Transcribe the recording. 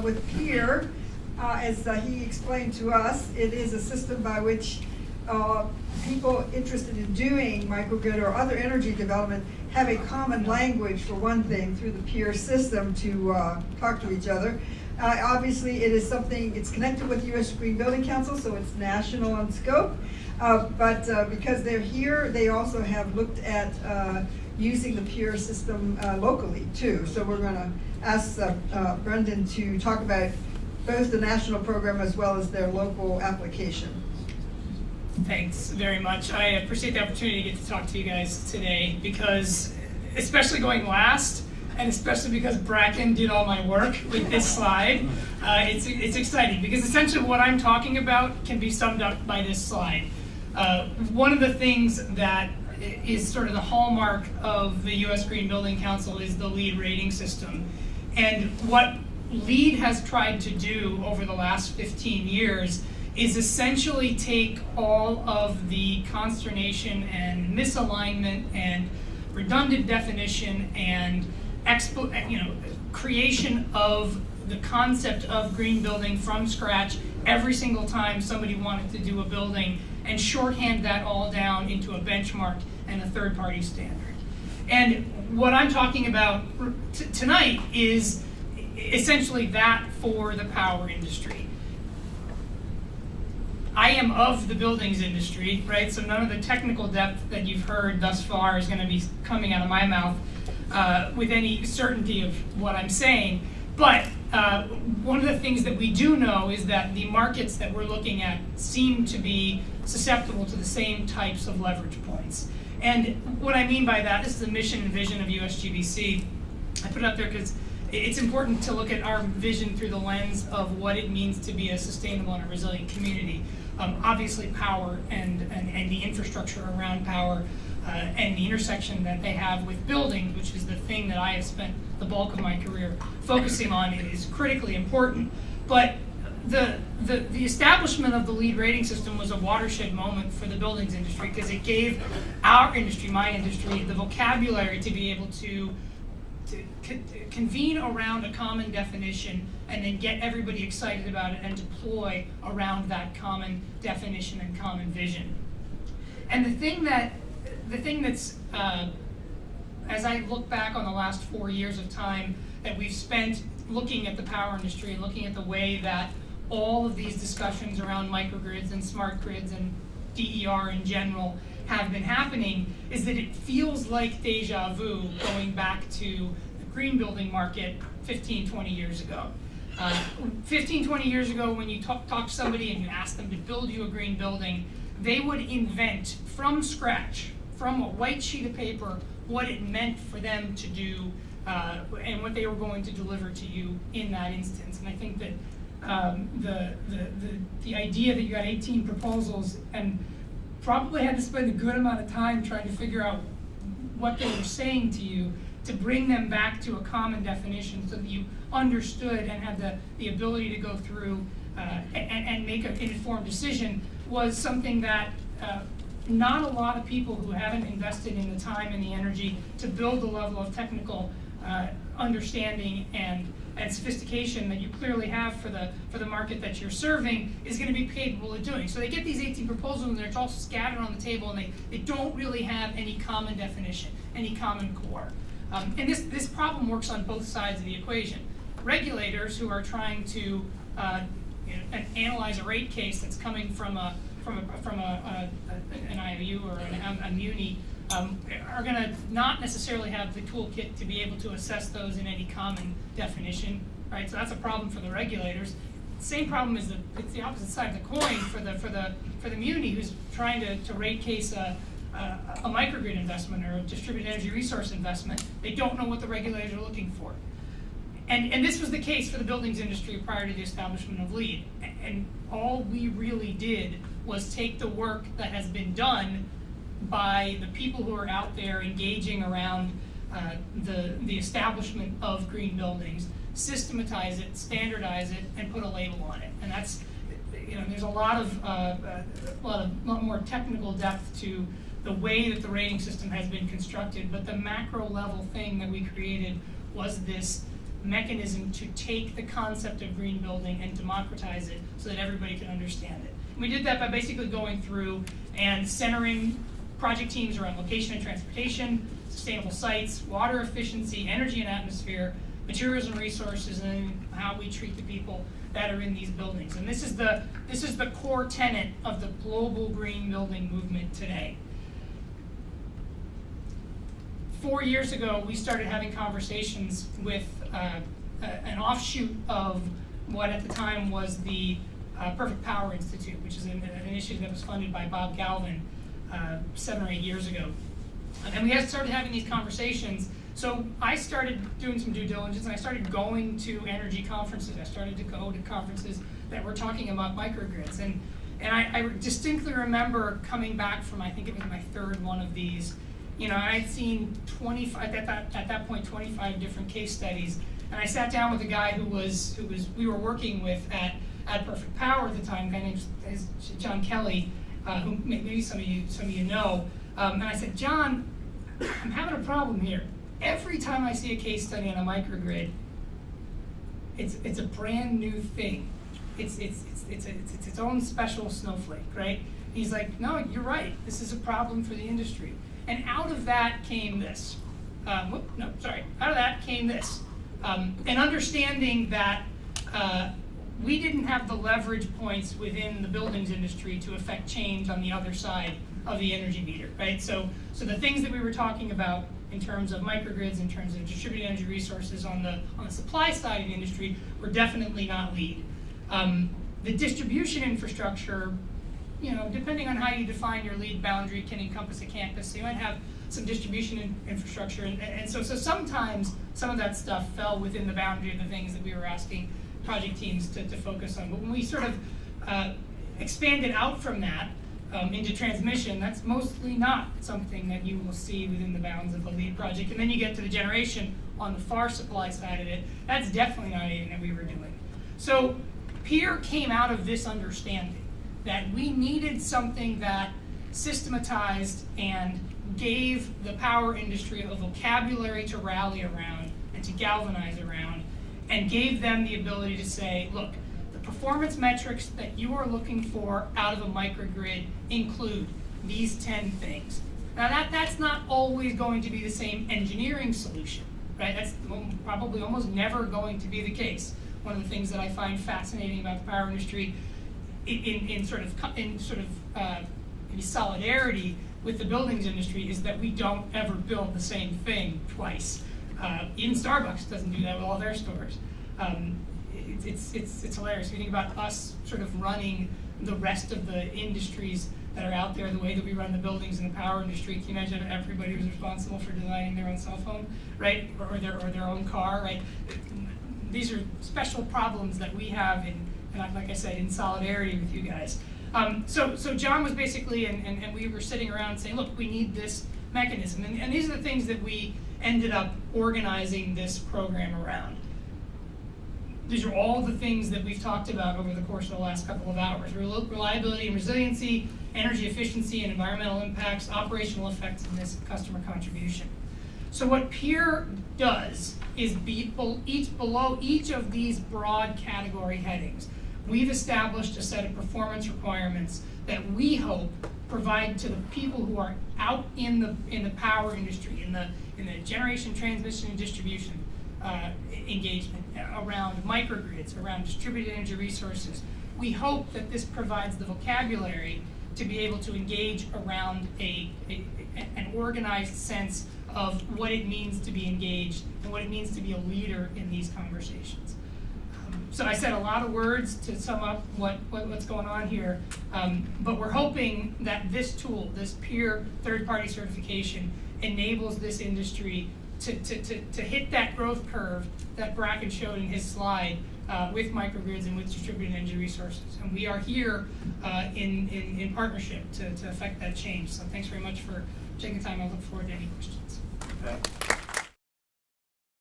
with PEER, as he explained to us, it is a system by which people interested in doing microgrid or other energy development have a common language, for one thing, through the PEER system to talk to each other. Obviously, it is something, it's connected with U.S. Green Building Council, so it's national in scope. But because they're here, they also have looked at using the PEER system locally, too. So we're going to ask Brendan to talk about both the national program as well as their local application. Thanks very much. I appreciate the opportunity to get to talk to you guys today, because especially going last, and especially because Bracken did all my work with this slide, it's exciting, because essentially what I'm talking about can be summed up by this slide. One of the things that is sort of the hallmark of the U.S. Green Building Council is the LEED rating system. And what LEED has tried to do over the last 15 years is essentially take all of the consternation and misalignment and redundant definition and creation of the concept of green building from scratch every single time somebody wanted to do a building, and shorthand that all down into a benchmark and a third-party standard. And what I'm talking about tonight is essentially that for the power industry. I am of the buildings industry, right? So none of the technical depth that you've heard thus far is going to be coming out of my mouth with any certainty of what I'm saying. But one of the things that we do know is that the markets that we're looking at seem to be susceptible to the same types of leverage points. And what I mean by that, this is the mission and vision of USGBC. I put it up there because it's important to look at our vision through the lens of what it means to be a sustainable and a resilient community. Obviously power and the infrastructure around power and the intersection that they have with buildings, which is the thing that I have spent the bulk of my career focusing on, is critically important. But the establishment of the LEED rating system was a watershed moment for the buildings industry, because it gave our industry, my industry, the vocabulary to be able to convene around a common definition and then get everybody excited about it and deploy around that common definition and common vision. And the thing that's, as I look back on the last 4 years of time that we've spent looking at the power industry and looking at the way that all of these discussions around microgrids and smart grids and DER in general have been happening, is that it feels like deja vu going back to the green building market 15, 20 years ago. 15, 20 years ago, when you talk to somebody and you ask them to build you a green building, they would invent from scratch, from a white sheet of paper, what it meant for them to do and what they were going to deliver to you in that instance. And I think that the idea that you got 18 proposals and probably had to spend a good amount of time trying to figure out what they were saying to you to bring them back to a common definition so that you understood and had the ability to go through and make an informed decision, was something that not a lot of people who haven't invested in the time and the energy to build the level of technical understanding and sophistication that you clearly have for the market that you're serving is going to be capable of doing. So they get these 18 proposals and they're all scattered on the table, and they don't really have any common definition, any common core. And this problem works on both sides of the equation. Regulators who are trying to analyze a rate case that's coming from an IOU or a muni are going to not necessarily have the toolkit to be able to assess those in any common definition, right? So that's a problem for the regulators. Same problem is it's the opposite side of the coin for the muni who's trying to rate case a microgrid investment or a distributed energy resource investment. They don't know what the regulators are looking for. And this was the case for the buildings industry prior to the establishment of LEED. And all we really did was take the work that has been done by the people who are out there engaging around the establishment of green buildings, systematize it, standardize it, and put a label on it. And that's, there's a lot more technical depth to the way that the rating system has been constructed, but the macro level thing that we created was this mechanism to take the concept of green building and democratize it so that everybody can understand it. And we did that by basically going through and centering project teams around location and transportation, sustainable sites, water efficiency, energy and atmosphere, materials and resources, and then how we treat the people that are in these buildings. And this is the core tenet of the global green building movement today. 4 years ago, we started having conversations with an offshoot of what at the time was the Perfect Power Institute, which is an initiative that was funded by Bob Galvin 7 or 8 years ago. And we had started having these conversations. So I started doing some due diligence, and I started going to energy conferences. I started to go to conferences that were talking about microgrids. And I distinctly remember coming back from, I think it was my third one of these. You know, I'd seen 25, at that point, 25 different case studies. And I sat down with a guy who we were working with at Perfect Power at the time, a guy named John Kelly, who maybe some of you know. And I said, John, I'm having a problem here. Every time I see a case study on a microgrid, it's a brand new thing. It's its own special snowflake, right? He's like, no, you're right. This is a problem for the industry. And out of that came this. Out of that came this. An understanding that we didn't have the leverage points within the buildings industry to affect change on the other side of the energy meter, right? So the things that we were talking about in terms of microgrids, in terms of distributed energy resources on the supply side of the industry were definitely not lead. The distribution infrastructure, you know, depending on how you define your lead boundary, can encompass a campus. So you might have some distribution infrastructure, and so sometimes some of that stuff fell within the boundary of the things that we were asking project teams to focus on. But when we sort of expanded out from that into transmission, that's mostly not something that you will see within the bounds of the lead project. And then you get to the generation on the far supply side of it, that's definitely not anything that we were doing. So PEER came out of this understanding that we needed something that systematized and gave the power industry a vocabulary to rally around and to galvanize around, and gave them the ability to say, look, the performance metrics that you are looking for out of a microgrid include these 10 things. Now that's not always going to be the same engineering solution, right? That's probably almost never going to be the case. One of the things that I find fascinating about the power industry in sort of maybe solidarity with the buildings industry is that we don't ever build the same thing twice. Even Starbucks doesn't do that with all their stores. It's hilarious. If you think about us sort of running the rest of the industries that are out there, the way that we run the buildings in the power industry, can you imagine everybody who's responsible for designing their own cell phone, right, or their own car, right? These are special problems that we have, and like I said, in solidarity with you guys. So John was basically, and we were sitting around saying, look, we need this mechanism. And these are the things that we ended up organizing this program around. These are all the things that we've talked about over the course of the last couple of hours. Reliability and resiliency, energy efficiency and environmental impacts, operational effectiveness, and customer contribution. So what PEER does is below each of these broad category headings, we've established a set of performance requirements that we hope provide to the people who are out in the power industry, in the generation, transmission, and distribution engagement around microgrids, around distributed energy resources. We hope that this provides the vocabulary to be able to engage around an organized sense of what it means to be engaged and what it means to be a leader in these conversations. So I said a lot of words to sum up what's going on here, but we're hoping that this tool, this PEER third-party certification, enables this industry to hit that growth curve that Bracken showed in his slide with microgrids and with distributed energy resources. And we are here in partnership to affect that change. So thanks very much for taking the time. I look forward to any questions. Okay.